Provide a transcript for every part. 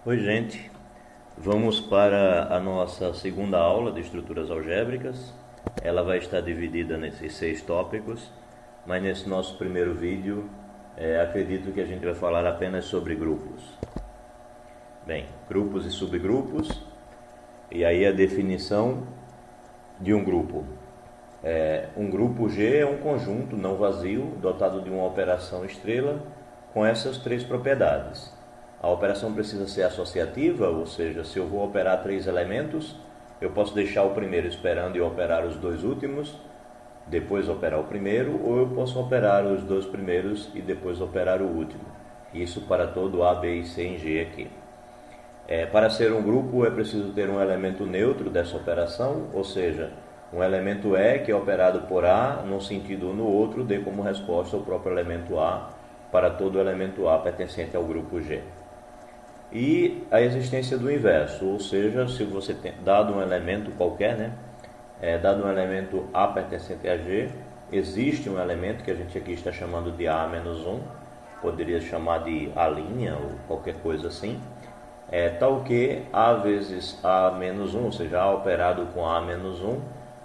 Oi, gente. Vamos para a nossa segunda aula de estruturas algébricas. Ela vai estar dividida nesses 6 tópicos, mas nesse nosso primeiro vídeo, acredito que a gente vai falar apenas sobre grupos. Bem, grupos e subgrupos, e aí a definição de um grupo. Um grupo G é um conjunto não vazio, dotado de uma operação estrela, com essas 3 propriedades. A operação precisa ser associativa, ou seja, se eu vou operar 3 elementos, eu posso deixar o primeiro esperando e operar os 2 últimos, depois operar o primeiro, ou eu posso operar os 2 primeiros e depois operar o último. Isso para todo A, B e C em G aqui. Para ser um grupo é preciso ter um elemento neutro dessa operação, ou seja, um elemento E que é operado por A num sentido ou no outro dê como resposta o próprio elemento A para todo elemento A pertencente ao grupo G. E a existência do inverso, ou seja, se você tem dado um elemento qualquer, dado um elemento A pertencente a G, existe um elemento que a gente aqui está chamando de A-1, poderia chamar de A' ou qualquer coisa assim, tal que A vezes A-1, ou seja, A operado com A-1,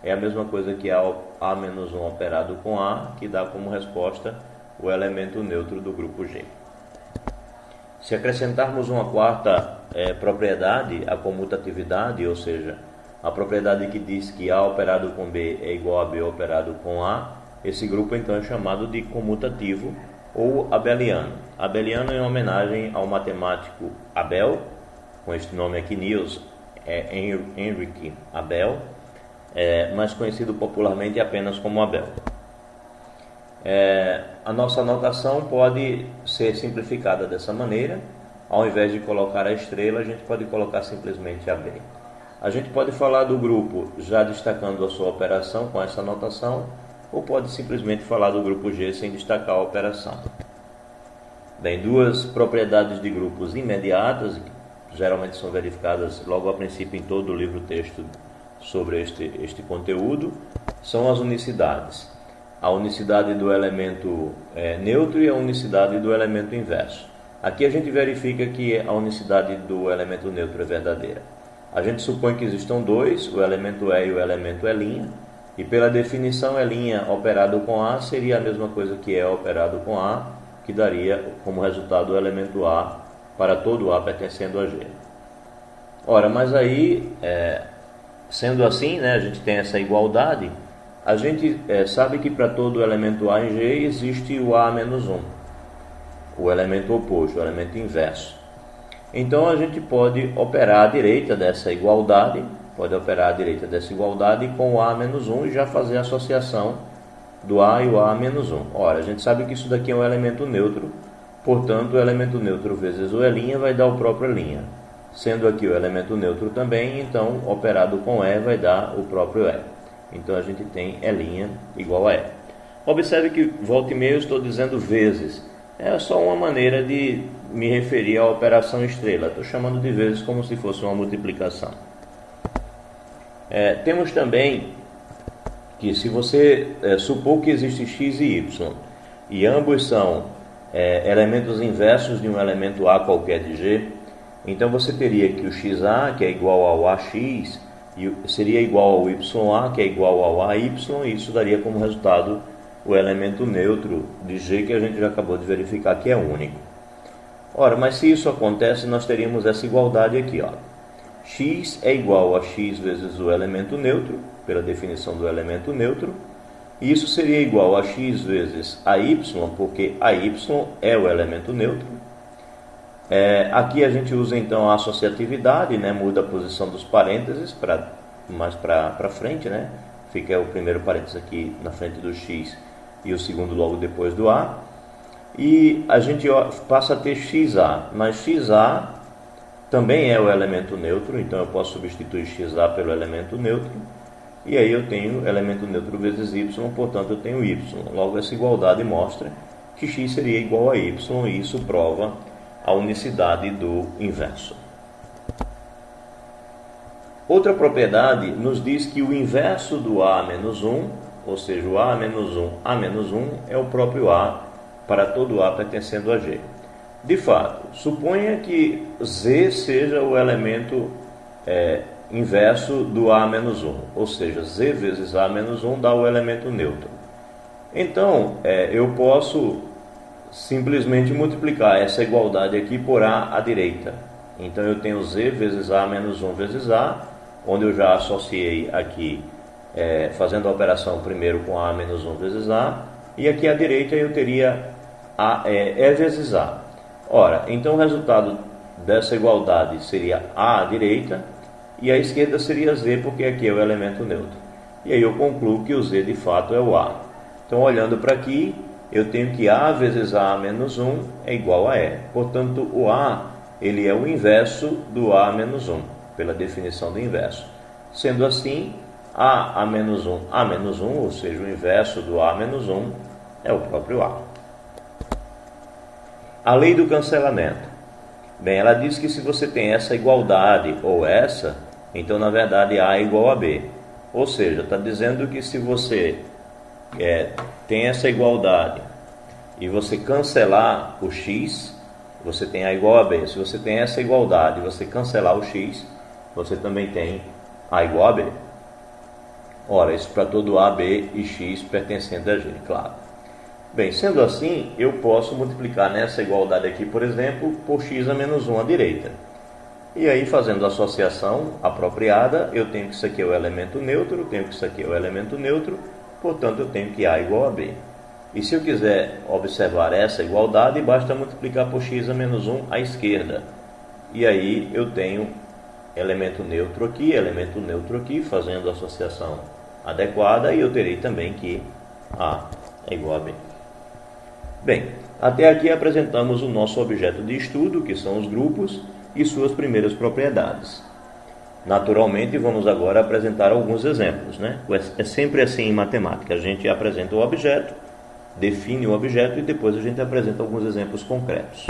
é a mesma coisa que A-1 operado com A, que dá como resposta o elemento neutro do grupo G. Se acrescentarmos uma quarta propriedade, a comutatividade, ou seja, a propriedade que diz que A operado com B é igual a B operado com A, esse grupo então é chamado de comutativo ou abeliano. Abeliano é uma homenagem ao matemático Abel, com este nome aqui, Niels Henrik Abel, mais conhecido popularmente apenas como Abel. A nossa notação pode ser simplificada dessa maneira. Ao invés de colocar a estrela, a gente pode colocar simplesmente AB. A gente pode falar do grupo já destacando a sua operação com essa notação, ou pode simplesmente falar do grupo G sem destacar a operação. Bem, 2 propriedades de grupos imediatas, que geralmente são verificadas logo a princípio em todo o livro-texto sobre este conteúdo, são as unicidades. A unicidade do elemento neutro e a unicidade do elemento inverso. Aqui a gente verifica que a unicidade do elemento neutro é verdadeira. A gente supõe que existam 2, o elemento E e o elemento E', e pela definição E' operado com A seria a mesma coisa que E operado com A, que daria como resultado o elemento A para todo A pertencendo a G. Ora, mas aí, sendo assim, a gente tem essa igualdade. A gente sabe que para todo elemento A em G existe o A-1, o elemento oposto, o elemento inverso. Então a gente pode operar à direita dessa igualdade, com o A-1 e já fazer a associação do A e o A-1. Ora, a gente sabe que isso daqui é um elemento neutro, portanto o elemento neutro vezes o E' vai dar o próprio E'. Sendo aqui o elemento neutro também, então operado com E vai dar o próprio E. Então a gente tem E' igual a E. Observe que volta e meia eu estou dizendo vezes. É só uma maneira de me referir à operação estrela. Estou chamando de vezes como se fosse uma multiplicação. Temos também que se você supor que existe x e y, e ambos são elementos inversos de um elemento A qualquer de G, então você teria que o xa, que é igual ao ax, seria igual ao YA, que é igual ao AY, e isso daria como resultado o elemento neutro de G, que a gente já acabou de verificar que é único. Ora, mas se isso acontece, nós teríamos essa igualdade aqui, ó. X é igual a x vezes o elemento neutro, pela definição do elemento neutro, e isso seria igual a x vezes AY, porque AY é o elemento neutro. Aqui a gente usa então a associatividade, muda a posição dos parênteses mais para frente, fica o primeiro parênteses aqui na frente do x e o segundo logo depois do A, e a gente passa a ter xa, mas xa também é o elemento neutro, então eu posso substituir xa pelo elemento neutro, e aí eu tenho elemento neutro vezes y, portanto eu tenho y. Logo essa igualdade mostra que x seria igual a y, e isso prova a unicidade do inverso. Outra propriedade nos diz que o inverso do A-1, ou seja, o A-1 é o próprio A para todo A pertencendo a G. De fato, suponha que Z seja o elemento inverso do A menos 1, ou seja, Z vezes A menos 1 dá o elemento neutro. Então, eu posso simplesmente multiplicar essa igualdade aqui por A à direita. Então eu tenho Z vezes A menos 1 vezes A, onde eu já associei aqui, fazendo a operação primeiro com A menos 1 vezes A, e aqui à direita eu teria E vezes A. Ora, então o resultado dessa igualdade seria A à direita, e à esquerda seria Z, porque aqui é o elemento neutro. E aí eu concluo que o Z de fato é o A. Então, olhando para aqui, eu tenho que A vezes A menos 1 é igual a E. Portanto, o A ele é o inverso do A menos 1, pela definição do inverso. Sendo assim, A menos 1, A menos 1, ou seja, o inverso do A menos 1 é o próprio A. A lei do cancelamento. Bem, ela diz que se você tem essa igualdade ou essa, então na verdade A é igual a B. Ou seja, está dizendo que se você tem essa igualdade e você cancelar o x, você tem A igual a B. Se você tem essa igualdade e você cancelar o x, você também tem A igual a B. Ora, isso para todo A, B e x pertencente a G, claro. Bem, sendo assim, eu posso multiplicar nessa igualdade aqui, por exemplo, por x a menos 1 à direita. E aí, fazendo a associação apropriada, eu tenho que isso aqui é o elemento neutro, tenho que isso aqui é o elemento neutro, portanto, eu tenho que A igual a B. E se eu quiser observar essa igualdade, basta multiplicar por x a menos 1 à esquerda. E aí eu tenho elemento neutro aqui, fazendo a associação adequada, e eu terei também que A é igual a B. Bem, até aqui apresentamos o nosso objeto de estudo, que são os grupos, e suas primeiras propriedades. Naturalmente, vamos agora apresentar alguns exemplos, né? É sempre assim em matemática, a gente apresenta o objeto, define o objeto e depois a gente apresenta alguns exemplos concretos.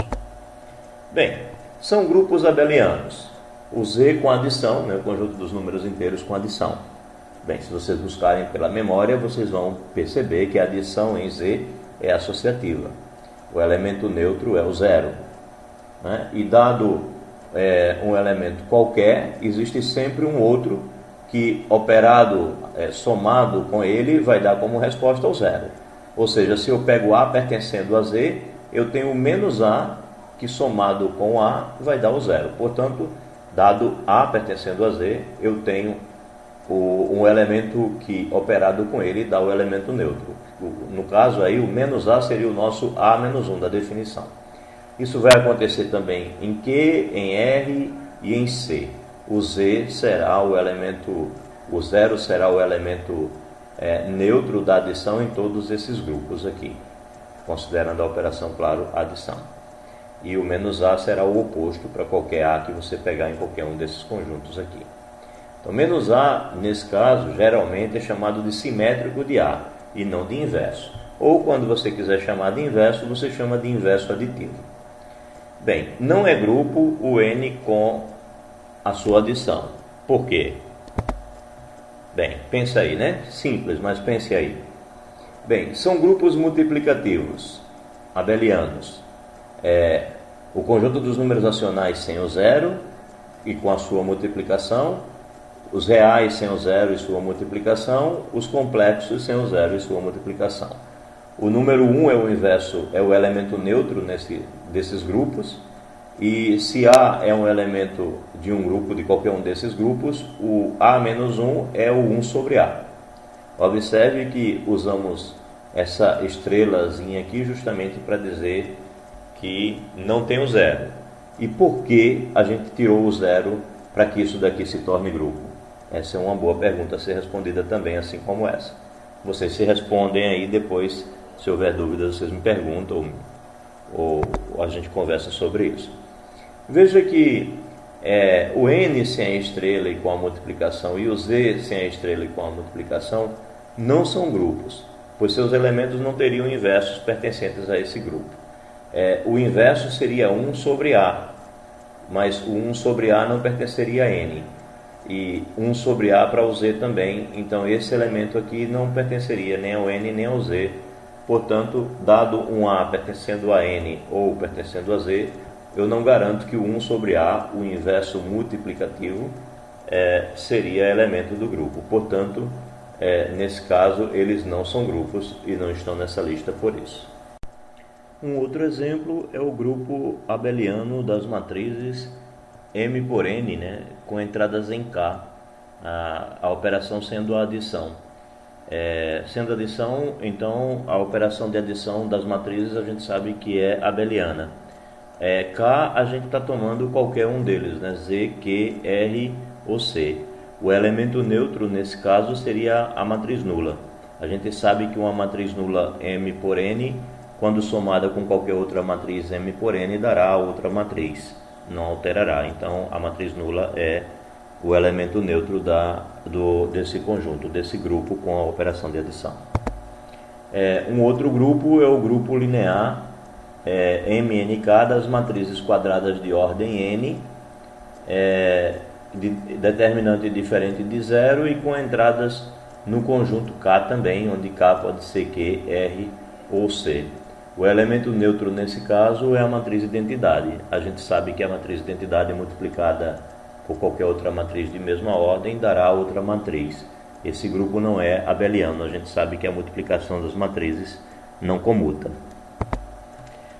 Bem, são grupos abelianos. O Z com adição, né, o conjunto dos números inteiros com adição. Bem, se vocês buscarem pela memória, vocês vão perceber que a adição em Z é associativa. O elemento neutro é o zero, né? E dado um elemento qualquer, existe sempre um outro que, operado, somado com ele, vai dar como resposta o zero. Ou seja, se eu pego A pertencendo a Z, eu tenho o menos A, que somado com A vai dar o zero. Portanto, dado A pertencendo a Z, eu tenho um elemento que, operado com ele, dá o elemento neutro. No caso aí, o menos A seria o nosso A menos 1 da definição. Isso vai acontecer também em Q, em R e em C. O Z será o elemento, o zero será o elemento neutro da adição em todos esses grupos aqui, considerando a operação, claro, adição. E o menos A será o oposto para qualquer A que você pegar em qualquer um desses conjuntos aqui. Então, menos A, nesse caso, geralmente é chamado de simétrico de A e não de inverso. Ou, quando você quiser chamar de inverso, você chama de inverso aditivo. Bem, não é grupo o N com a sua adição. Por quê? Bem, pensa aí, né? Simples, mas pense aí. Bem, são grupos multiplicativos, abelianos. O conjunto dos números racionais sem o zero e com a sua multiplicação, os reais sem o zero e sua multiplicação, os complexos sem o zero e sua multiplicação. O número 1 é o inverso, é o elemento neutro desses grupos, e se A é um elemento de um grupo, de qualquer um desses grupos, o A menos 1 é o 1 sobre A. Observe que usamos essa estrelazinha aqui justamente para dizer que não tem o zero. E por que a gente tirou o zero para que isso daqui se torne grupo? Essa é uma boa pergunta a ser respondida também, assim como essa. Vocês se respondem aí depois, se houver dúvidas, vocês me perguntam ou a gente conversa sobre isso. Veja que o N sem a estrela e com a multiplicação e o Z sem a estrela e com a multiplicação não são grupos, pois seus elementos não teriam inversos pertencentes a esse grupo. O inverso seria 1 sobre A, mas o 1 sobre A não pertenceria a N. E 1 sobre A para o Z também, então esse elemento aqui não pertenceria nem ao N nem ao Z, Portanto, dado um A pertencendo a N ou pertencendo a Z, eu não garanto que o 1 sobre A, o inverso multiplicativo, seria elemento do grupo. Portanto, nesse caso, eles não são grupos e não estão nessa lista por isso. Um outro exemplo é o grupo abeliano das matrizes M por N, com entradas em K, a operação sendo a adição. Sendo adição, então a operação de adição das matrizes a gente sabe que é abeliana. K a gente está tomando qualquer um deles, Z, Q, R ou C. O elemento neutro nesse caso seria a matriz nula. A gente sabe que uma matriz nula M por N, quando somada com qualquer outra matriz M por N, dará outra matriz, não alterará. Então a matriz nula é o elemento neutro desse conjunto, desse grupo com a operação de adição. Um outro grupo é o grupo linear MNK das matrizes quadradas de ordem N, determinante diferente de zero e com entradas no conjunto K também, onde K pode ser Q, R ou C. O elemento neutro nesse caso é a matriz identidade. A gente sabe que a matriz identidade multiplicada por qualquer outra matriz de mesma ordem dará outra matriz. Esse grupo não é abeliano, a gente sabe que a multiplicação das matrizes não comuta.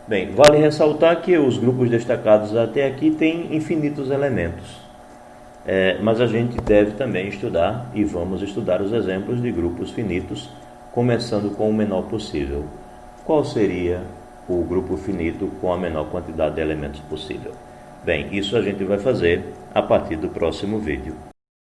Bem, vale ressaltar que os grupos destacados até aqui têm infinitos elementos, mas a gente deve também estudar, e vamos estudar os exemplos de grupos finitos, começando com o menor possível. Qual seria o grupo finito com a menor quantidade de elementos possível? Bem, isso a gente vai fazer a partir do próximo vídeo.